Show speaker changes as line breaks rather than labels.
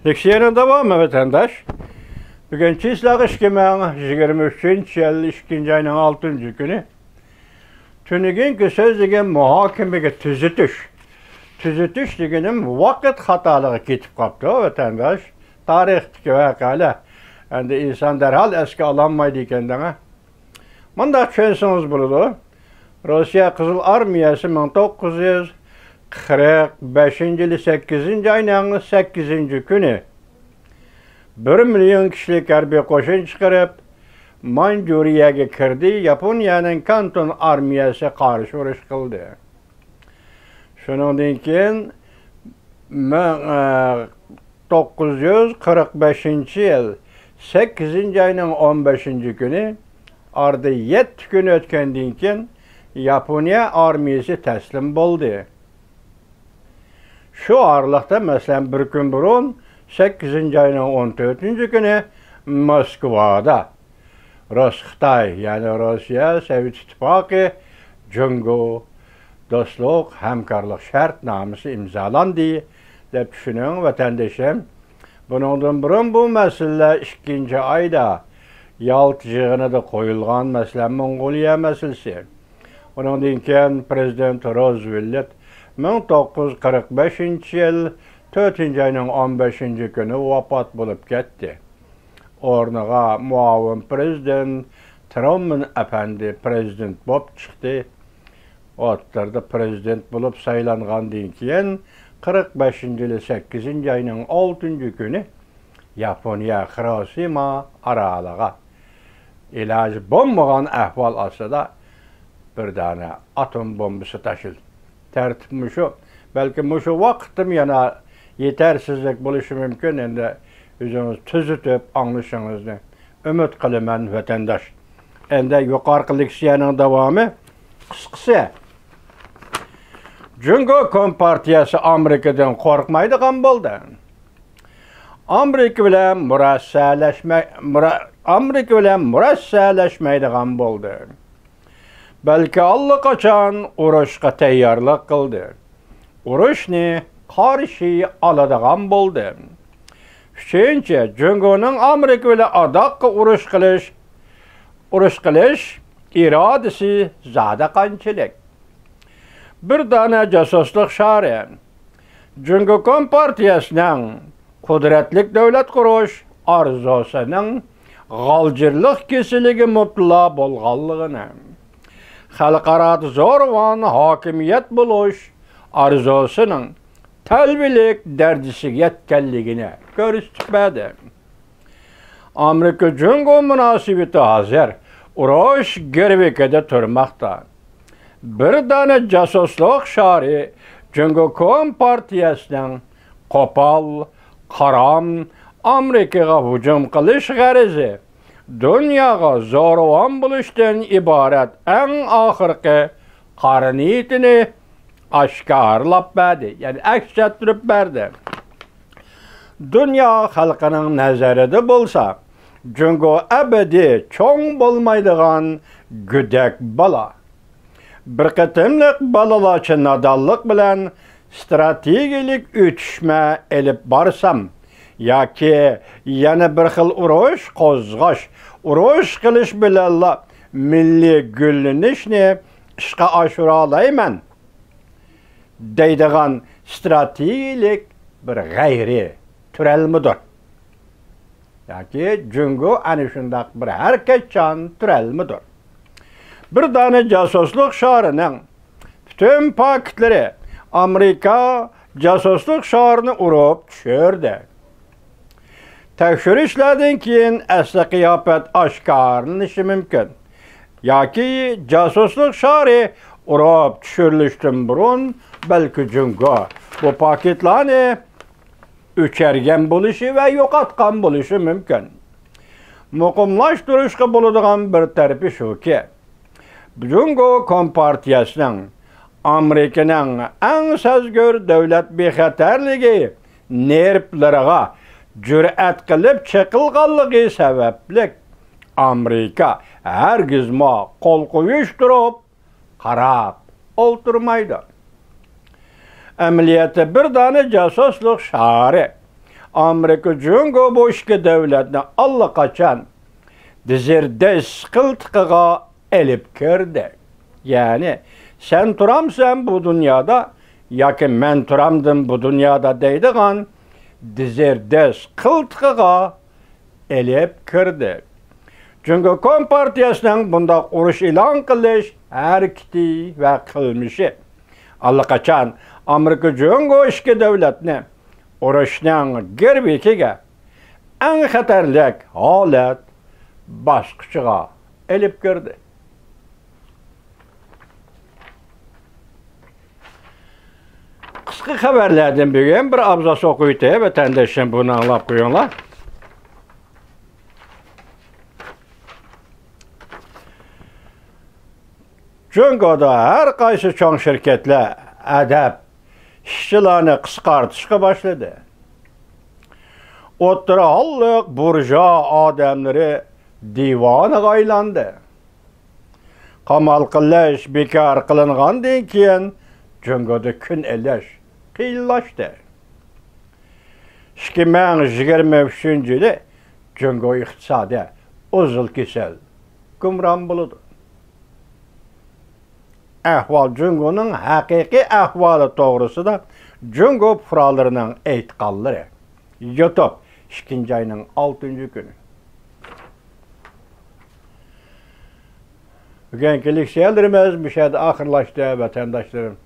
Leksiyonun devamı vatandaş. Bugün çislak işkimen 23. yıl 2. ayının 6. günü. Tünügün söz degen muhakemege tüzütüş. Tüzütüş degenim vakit hatalığı ketip kaptı vatandaş. Tarihteki vakala. Yani insan derhal eski alanmaydı kendine. Manda çönsünüz buldu. Rusya Kızıl Armiyası 1945 yılı 8. ayının 8. günü 1 milyon kişilik harbiy qo'shin chiqarib Manjuriyaga kirdi. Yaponiyaning Kanton armiyasi qarshi urush qildi. Shundan keyin 1945 yıl 8. ayının 15. günü arada 7 gün o'tgandan keyin Yaponiya armiyasi taslim bo'ldi. Şu aralıkta mesela bir gün burun 8. ayının 14. günü Moskova'da Xitay yani Rusya, Sovet İttifakı, Jungo, dostluk, hemkarlık şartnamesi imzalandı. Dep düşünün vatandaşım. Bundan burun bu mesele 2. ayda Yaltıcığına da koyulgan mesela Mongoliya meselesi. Ondan keyin Prezident Roosevelt 1945 yıl 4. ayının 15. günü vafat bulup gitti. Ornağa muavin prezident Truman efendi prezident bolup çıktı. Otlarda prezident bulup saylangandan keyin 45. yılı 8. ayının 6. günü Yaponiya Hiroşima aralığa ilacı bulmagan ahval aslında bir tane atom bombası taşıldı. Tertip şu, belki şu vaktim yana yetersizlik buluşu mümkün. Endi özünüz tüzütüp anlaşınızı ümit kılıman vatandaş. Endi yukarı leksiyanın devamı kıskısı. Jungo Kompartiyası Amerika'dan korkmaydigan boldu. Amerika bilen murassalashmaydigan boldu. Belki allaqachon urushga tayyorlik qildi. Urushni qarshi oladigan bo'ldi. Shuncha Jungoning Amerika bilan adoqqa urush qilish irodasi zada qanchalik. Bir dana jasuslik shari Jungo Kompartiyasining qudratli davlat qurish orzusining g'aljirlik kesiligi mutlo bo'lganligini xalqaro zo'rg'on hokimiyat bo'lish orzusining talbilik darajasiga yetganligini ko'rsatdi. Amerika Jungo munosabati hozir urush girvikida turmoqda. Bir dana jasuslik shari Jungo Kompartiyasining qo'pol, qaram Amerikaga hujum qilish g'arizi dunyoga zo'ravon bo'lishdan iborat eng oxirgi qariniyatini oshkorlab berdi. Ya'ni aks ettirib berdi. Dunyo xalqining nazarida bo'lsa, Jungo abadiy cho'ng bo'lmaydigan go'dak bola. Bir qatimliq bolalarcha nodonlik bilan strategik o'tishma elib borsam yoki yana bir xil urush qo'zg'ash, urush qilish bilan milliy gullanishni ishga oshira olayman deydigan strategik bir g'ayri turalmidir. Yoki Jungo ana shundaq bir harakatchan turalmidir. Bir dana jasuslik sharining bütün paketlari Amerika jasuslik sharini urib tushirdi. Tekshirishlardan keyin asli qiyofat oshkorlanishi mumkin. Yoki jasuslik shari urib tushirilishdan burun balki Jungo bu paketlarni o'chirgan bo'lishi va yo'qotgan bo'lishi mumkin. Muqimlashtirishga bo'ladigan bir tarafi shuki, Jungo Kompartiyasining Amerikaning eng sezgir davlat bexatarligi nervlariga jur'at qilib chiqilganligi sababli Amerika hargizmo qo'l qo'yish turib qarab o'ltirmaydi. Amaliyotda bir dona jasuslik shari Amerika Cungo bu iki devletini allaqaçan dizirdes qıltıqığa elip kirdi. Yani sen turamsan bu dünyada, yoki men turamdım bu dünyada deydigan dizirdes qıltıqığa elip kirdi. Çünkü Kompartiyasının bunda uruş ilan qilish hareketi ve qilmishi allaqaçan Amerika Cungo iki devletini urushning girbikiga eng xatarlik holat bosqichiga elip kirdi. Qısqa xabarlardan bugun bir abzas o'qiydi, vatandoshim buni anglab qo'yinglar. Cungoda har qaysi cho'ng shirkatlar adab ishchilarni qisqartishga boshladi. O'ttira holliq burja odamlari divoniga aylandi. Qamal qilish bekor qilingandan keyin Cungoda kun elish qiyinlashdi. 2023-yili Cungo iqtisodi uzil kesel gumron bo'ldi. Ahval Cungo'nun haqiqiy ahvoli to'g'risida Cungo fuqarolarining aytganlari. YouTube 2-ayning 6-kuni. Bugungi leksiyalarimiz bu yerda oxirlashdi, vatandoshlarım.